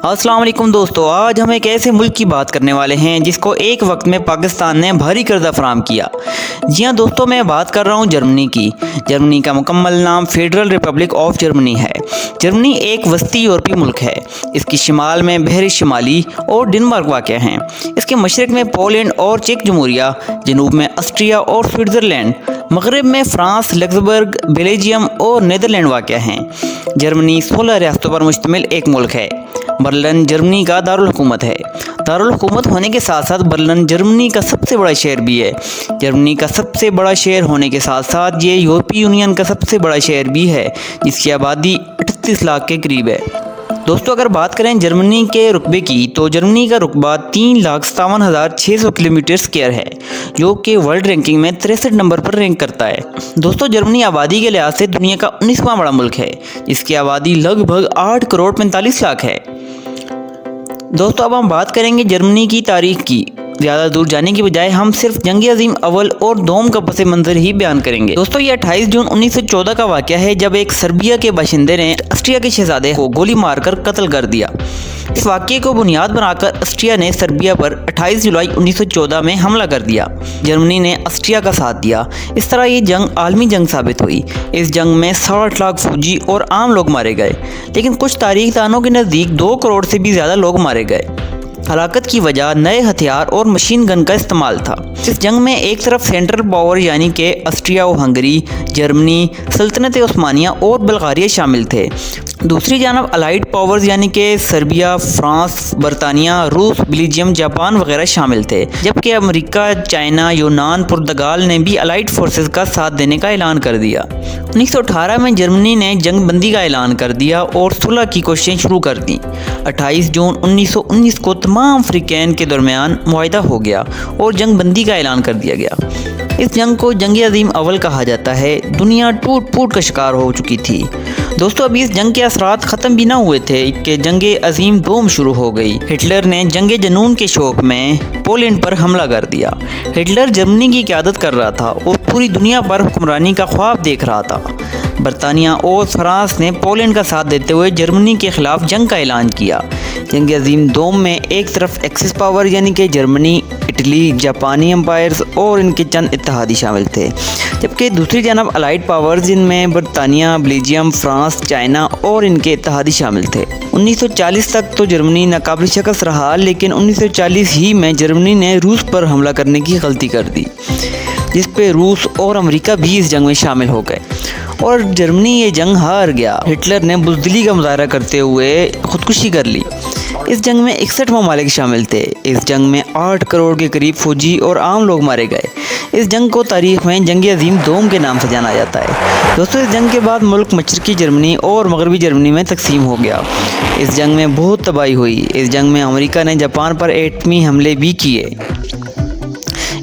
अस्सलाम वालेकुम दोस्तों, आज हम एक ऐसे मुल्क की बात करने वाले हैं जिसको एक वक्त में पाकिस्तान ने भारी कर्जा फराहम किया। जी हाँ दोस्तों, मैं बात कर रहा हूँ जर्मनी की। जर्मनी का मुकम्मल नाम फेडरल रिपब्लिक ऑफ जर्मनी है। जर्मनी एक वस्ती यूरोपीय मुल्क है। इसकी शिमाल में बहरी शिमाली और डेनमार्क वाक़या हैं। इसके मशरक़ में पोलैंड और चेक जमहूरिया, जनूब में ऑस्ट्रिया और स्विट्ज़रलैंड, मगरब में फ्रांस, लग्जमबर्ग, बेल्जियम और नीदरलैंड वाक़या हैं। जर्मनी 16 रियासतों पर मुश्तमिल एक मुल्क है। बर्लिन जर्मनी का दारुल हुकूमत है। दारुल हुकूमत होने के साथ साथ बर्लिन जर्मनी का सबसे बड़ा शहर भी है। जर्मनी का सबसे बड़ा शहर होने के साथ साथ ये यूरोपीय यूनियन का सबसे बड़ा शहर भी है, जिसकी आबादी 38 लाख के करीब है। दोस्तों, अगर बात करें जर्मनी के रुकबे की, तो जर्मनी का रुकबा 3,57,600 किलोमीटर स्क्वायर है, जो कि वर्ल्ड रैंकिंग में 63 नंबर पर रैंक करता है। दोस्तों, जर्मनी आबादी के लिहाज से दुनिया का 19वां बड़ा मुल्क है, जिसकी आबादी लगभग 8 करोड़ 45 लाख है। दोस्तों, अब हम बात करेंगे जर्मनी की तारीख की। ज़्यादा दूर जाने की बजाय हम सिर्फ जंग अजीम अव्वल और दोम का पस मंज़र ही बयान करेंगे। दोस्तों, ये 28 जून 1914 का वाक़या है, जब एक सर्बिया के बाशिंदे ने ऑस्ट्रिया के शहजादे को गोली मारकर कत्ल कर दिया। इस वाक़ये को बुनियाद बनाकर ऑस्ट्रिया ने सर्बिया पर 28 जुलाई 1914 में हमला कर दिया। जर्मनी ने ऑस्ट्रिया का साथ दिया। इस तरह ये जंग आलमी जंग साबित हुई। इस जंग में 60 लाख फौजी और आम लोग मारे गए, लेकिन कुछ तारीखदानों के नज़दीक 2 करोड़ से भी ज़्यादा लोग मारे गए। हलाकत की वजह नए हथियार और मशीन गन का इस्तेमाल था। इस जंग में एक तरफ सेंट्रल पावर यानी कि ऑस्ट्रिया और हंगरी, जर्मनी, सल्तनत उस्मानिया और बल्गारिया शामिल थे। दूसरी जानब अलाइड पावर्स यानी कि सर्बिया, फ्रांस, बरतानिया, रूस, बेल्जियम, जापान वगैरह शामिल थे, जबकि अमेरिका, चाइना, यूनान, पुर्तगाल ने भी अलाइड फोर्सेस का साथ देने का ऐलान कर दिया। 1918 में जर्मनी ने जंग बंदी का ऐलान कर दिया और सुलह की कोशिशें शुरू कर दी। 28 जून 1919 को तमाम फ्रीकैन के दरमियान मुआहदा हो गया और जंग बंदी का ऐलान कर दिया गया। इस जंग को जंग अजीम अव्वल कहा जाता है। दुनिया टूट फूट का शिकार हो चुकी थी। दोस्तों, अभी इस जंग के असरात ख़त्म भी ना हुए थे कि जंग अजीम दोम शुरू हो गई। हिटलर ने जंग जुनून के शौक में पोलैंड पर हमला कर दिया। हिटलर जर्मनी की क़यादत कर रहा था और पूरी दुनिया पर हुक्मरानी का ख्वाब देख रहा था। बरतानिया और फ्रांस ने पोलैंड का साथ देते हुए जर्मनी के खिलाफ जंग का ऐलान किया। जंग अजीम दोम में एक तरफ एक्सिस पावर यानी कि जर्मनी, इटली, जापानी एम्पायर्स और इनके चंद इत्तेहादी शामिल थे, जबकि दूसरी जानब अलाइड पावर्स जिनमें बरतानिया, बेल्जियम, फ्रांस, चाइना और इनके इत्तेहादी शामिल थे। 1940 तक तो जर्मनी नाकाबिल शिकस्त रहा, लेकिन 1940 ही में जर्मनी ने रूस पर हमला करने की गलती कर दी, जिस पे रूस और अमेरिका भी इस जंग में शामिल हो गए और जर्मनी ये जंग हार गया। हिटलर ने बुज़दिली का मुजाहरा करते हुए खुदकुशी कर ली। इस जंग में 61 ममालिक शामिल थे। इस जंग में 8 करोड़ के करीब फौजी और आम लोग मारे गए। इस जंग को तारीख़ में जंग अजीम दोम के नाम से जाना जाता है। दोस्तों, इस जंग के बाद मुल्क मशरक़ी जर्मनी और मगरबी जर्मनी में तकसीम हो गया। इस जंग में बहुत तबाही हुई। इस जंग में अमेरिका ने जापान पर एटमी हमले भी किए।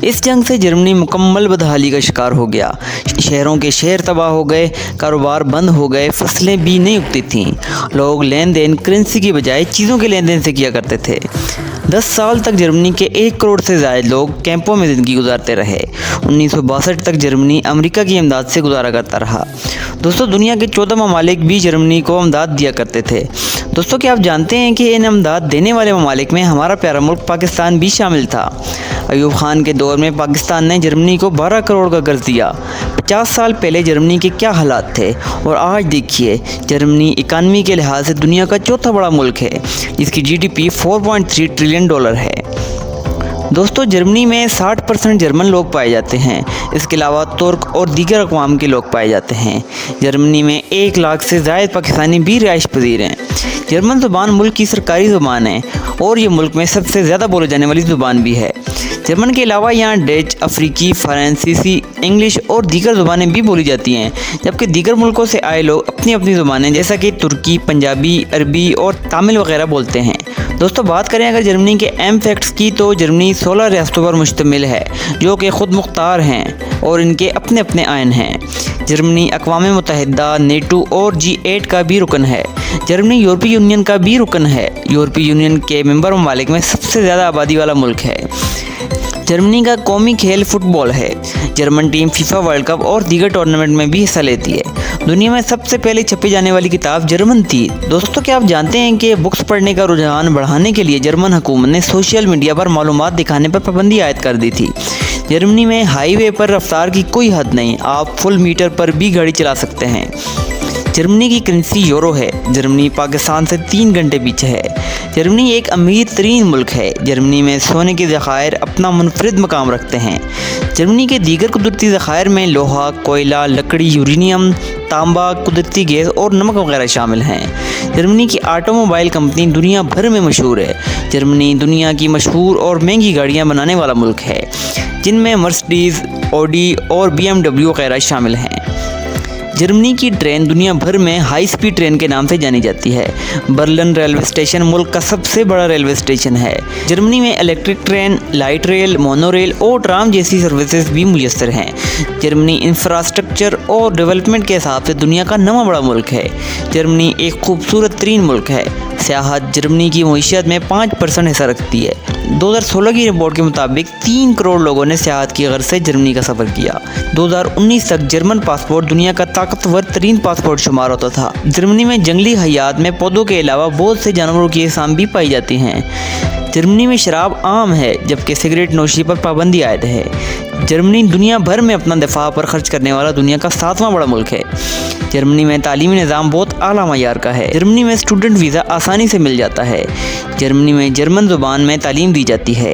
इस जंग से जर्मनी मुकम्मल बदहाली का शिकार हो गया। शहरों के शहर तबाह हो गए, कारोबार बंद हो गए, फसलें भी नहीं उगती थीं। लोग लेन देन करेंसी की बजाय चीज़ों के लेन देन से किया करते थे। 10 साल तक जर्मनी के 1 करोड़ से ज़्यादा लोग कैंपों में ज़िंदगी गुजारते रहे। 1962 तक जर्मनी अमेरिका की इमदाद से गुजारा करता रहा। दोस्तों, दुनिया के 14 ममालिक भी जर्मनी को इमदाद दिया करते थे। दोस्तों, क्या आप जानते हैं कि इन इमदाद देने वाले ममालिक में हमारा प्यारा मुल्क पाकिस्तान भी शामिल था। अयूब खान के दौर में पाकिस्तान ने जर्मनी को 12 करोड़ का कर्ज दिया। 50 साल पहले जर्मनी के क्या हालात थे और आज देखिए, जर्मनी इकानमी के लिहाज से दुनिया का चौथा बड़ा मुल्क है, जिसकी GDP 4.3 ट्रिलियन डॉलर है। दोस्तों, जर्मनी में 60% जर्मन लोग पाए जाते हैं। इसके अलावा तुर्क और दीगर अक़वाम के लोग पाए जाते हैं। जर्मनी में 1 लाख से ज़ायद पाकिस्तानी भी रिहाइश पजीर हैं। जर्मन ज़ुबान मुल्क की सरकारी ज़ुबान है और ये मुल्क में सबसे ज़्यादा बोले जाने वाली ज़ुबान भी है। जर्मन के अलावा यहाँ डच, अफ्रीकी, फ्रांसीसी, इंग्लिश और दीगर ज़ुबानें भी बोली जाती हैं, जबकि दीगर मुल्कों से आए लोग अपनी अपनी ज़ुबानें जैसा कि तुर्की, पंजाबी, अरबी और तमिल वगैरह बोलते हैं। दोस्तों, बात करें अगर जर्मनी के अहम फैक्ट्स की, तो जर्मनी 16 रियासतों पर मुश्तमिल है, जो कि खुद मुख्तार हैं और इनके अपने अपने आइन हैं। जर्मनी अक़वाम मुत्तहिदा, नेटो और G8 का भी रुकन है। जर्मनी यूरोपीय यूनियन का भी रुकन है। यूरोपीय यूनियन के मेंबर ममालिक में सबसे ज़्यादा आबादी वाला मुल्क है। जर्मनी का कौमी खेल फुटबॉल है। German team FIFA world cup और दीगर टूर्नामेंट में भी हिस्सा लेती है। दुनिया में सबसे पहले छपी जाने वाली किताब जर्मन थी। दोस्तों, क्या आप जानते हैं कि बुक्स पढ़ने का रुझान बढ़ाने के लिए जर्मन हुकूमत ने सोशल मीडिया पर मालूमात दिखाने पर पाबंदी आयद कर दी थी। जर्मनी में हाईवे पर रफ्तार की कोई हद नहीं, आप फुल मीटर पर भी गाड़ी चला सकते हैं। जर्मनी की करेंसी यूरो है। जर्मनी पाकिस्तान से 3 घंटे पीछे है। जर्मनी एक अमीर तरीन मुल्क है। जर्मनी में सोने के ज़खायर अपना मुनफरिद मकाम रखते हैं। जर्मनी के दीगर कुदरती ज़खायर में लोहा, कोयला, लकड़ी, यूरेनियम, तांबा, कुदरती गैस और नमक वगैरह शामिल हैं। जर्मनी की ऑटोमोबाइल कंपनी दुनिया भर में मशहूर है। जर्मनी दुनिया की मशहूर और महंगी गाड़ियाँ बनाने वाला मुल्क है, जिनमें मर्सिडीज़, ऑडी और BMW वगैरह शामिल हैं। जर्मनी की ट्रेन दुनिया भर में हाई स्पीड ट्रेन के नाम से जानी जाती है। बर्लिन रेलवे स्टेशन मुल्क का सबसे बड़ा रेलवे स्टेशन है। जर्मनी में electric train, light rail, monorail और ट्राम जैसी सर्विसेज भी मुयस्सर हैं। जर्मनी इंफ्रास्ट्रक्चर और डेवलपमेंट के हिसाब से दुनिया का 9वां बड़ा मुल्क है। जर्मनी एक खूबसूरत तरीन मुल्क है। सियाहत जर्मनी की मईशत में 5% हिस्सा रखती है। 2016 की रिपोर्ट के मुताबिक 3 करोड़ लोगों ने सियाहत की गर्ज से जर्मनी का सफ़र किया। 2019 तक जर्मन पासपोर्ट दुनिया का ताकतवर तरीन पासपोर्ट शुमार होता था। जर्मनी में जंगली हयात में पौधों के अलावा बहुत से जानवरों की अक़साम भी पाई जाती हैं। जर्मनी में शराब आम है, जबकि सिगरेट नोशी पर पाबंदी आयद है। जर्मनी दुनिया भर में अपना दिफा पर खर्च करने वाला दुनिया का 7वां बड़ा मुल्क है। जर्मनी में तालीमी निज़ाम बहुत आला मयार का है। जर्मनी में स्टूडेंट वीज़ा आसानी से मिल जाता है। जर्मनी में जर्मन ज़ुबान में तालीम दी जाती है,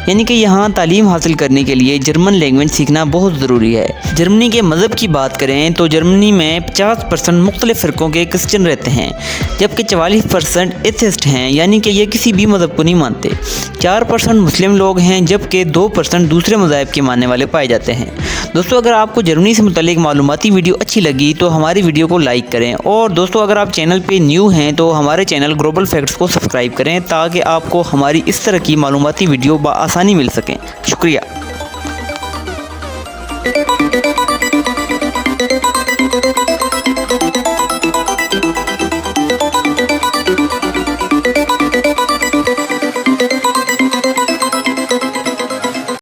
यानी कि यहाँ तालीम हासिल करने के लिए जर्मन लैंग्वेज सीखना बहुत ज़रूरी है। जर्मनी के मज़हब की बात करें तो जर्मनी में 50% मुख्तलिफ़ फ़िरक़ों के क्रिश्चियन रहते हैं, जबकि 44% एथिस्ट हैं, यानी कि ये किसी भी मज़हब को नहीं मानते। 4% मुस्लिम लोग हैं, जबकि 2% दूसरे मज़ाहिब के मानने वाले पाए जाते हैं। दोस्तों, अगर आपको जर्मनी से मुतल्लिक़ मालूमाती वीडियो अच्छी लगी तो हमारी वीडियो को लाइक करें, और दोस्तों अगर आप चैनल पे न्यू हैं तो हमारे चैनल ग्लोबल फैक्ट्स को सब्सक्राइब करें, ताकि आपको हमारी इस तरह की मालूमाती वीडियो बआसानी मिल सकें। शुक्रिया।